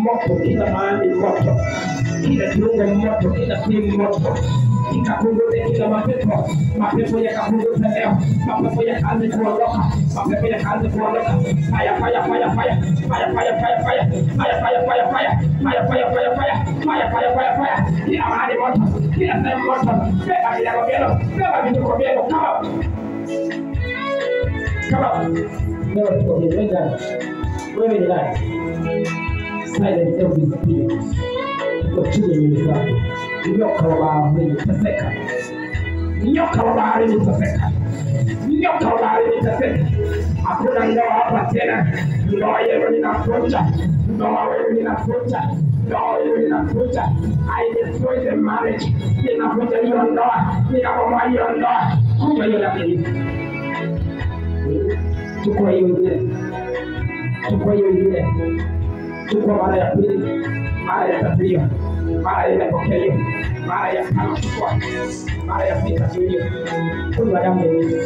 moto, kila mahali moto, kila kiungo moto, kila sehemu moto. Ikapunguze kila mapepo yakapunguze leo, mapepo yakaanze kuondoka, mapepo yakaanze kuondoka. Fire, fire, fire, fire, fire, fire, fire, fire, fire, fire, fire, fire, fire, fire, fire, fire, fire, fire, fire, fire. Kila mahali moto, kila sehemu moto. Beba vinyago vyenu, beba vituko vyenu, come on. Never to be ready. Wewe ni nani? Silent every spirit. Kwa chini ni sawa. Nyoka wa bahari nitaseka. Nyoka wa bahari nitaseka. Nyoka wa bahari nitaseka. Hakuna ndoa hapa tena. Ndoa yenu ninafuta. Ndoa yenu ninafuta. Ndoa yenu ninafuta. I destroy the marriage. Ninafuta hiyo ndoa. Ninabomoa hiyo ndoa. Kunywa hiyo la pili. Chukua hiyo ingine. Chukua hiyo ingine. Chukua mara ya pili. Mara ya tatu. Mara ya pokea. Mara ya tano chukua. Mara ya sita hiyo. Kunywa damu hiyo.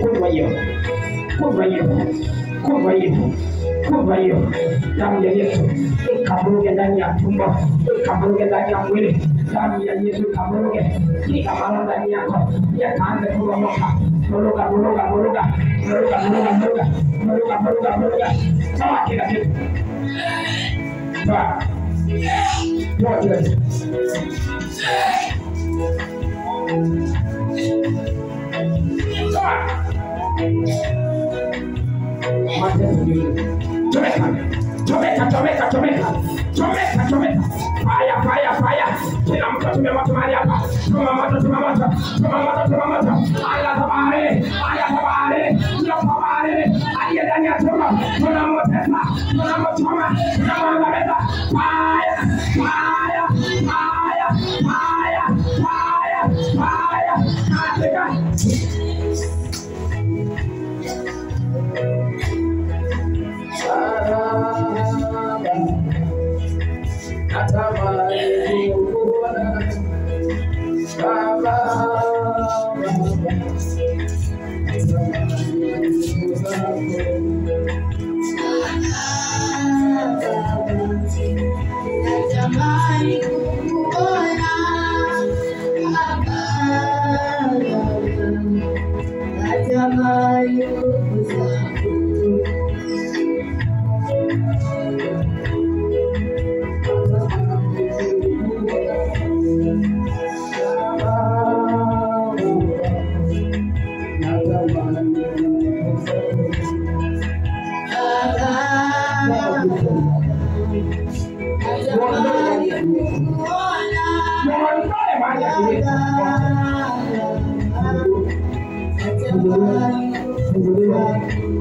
Kunywa hiyo. Kunywa hiyo. Kunywa hiyo. Kunywa hiyo. Damu ya Yesu ikavuruge ndani ya tumbo. Ikavuruge ndani ya mwili. Damu ya Yesu ikavuruge. Ikavuruge ndani yako. Yakaanze kuondoka. Muruga, muruga, muruga. Muruga, muruga, muruga. Muruga, muruga, muruga. Toa kila kitu. Toa. Toa kila kitu. Toa. Mateso yote. Chomeka. Chomeka, chomeka, chomeka. Chomeka, chomeka. Fire, fire, fire. Kila mtu tumia moto mahali hapa. Tuma moto, tuma moto. Tuma moto, tuma moto. Aya tabare, aya tabare. Ndio tabare. Aliye ndani ya tumbo. Tunamotesa, tunamchoma, tunamwangamiza. Fire, fire, fire, fire, fire, fire. Katika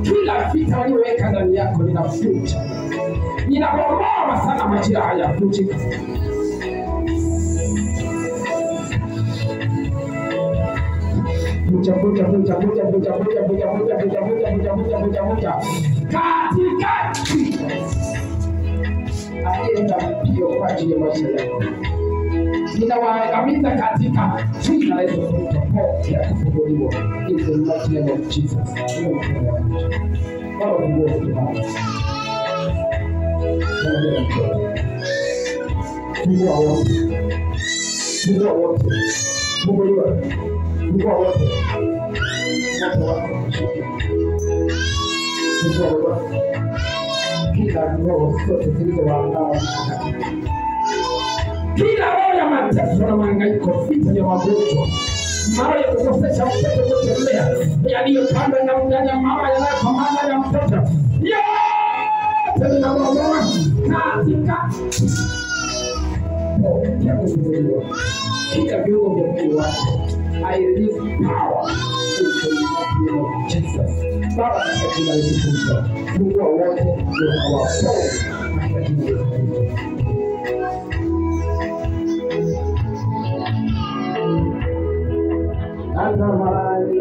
kila vita walioweka ndani yako ninafuta. Ninabomoa sana majira haya kutika. Puja. Katikati. Alienda mpio kwa ajili ya maisha yako. Ninawaangamiza katika jina la Yesu ya kufunguliwa. In the mighty name of Jesus. Baba Mungu wetu Baba. Mungu wa wote. Mungu wa wote. Mungu wa wote. Mungu wa wote. Mungu wa wote. Kila roho zote zilizowaandama kila roho ya mateso na mahangaiko, vita vya magonjwa, mara ya kukosesha mtoto kutembea, yaliyopanda na ndani ya mama yanayopambana na mtoto, yote ninabomoa katika kila viungo vya mwili wako. I release power in the name of Jesus. Baba, katika jina la Yesu Kristo, Mungu wa wote, Mungu wa soul, katika jina la Yesu Kristo. Anda mahali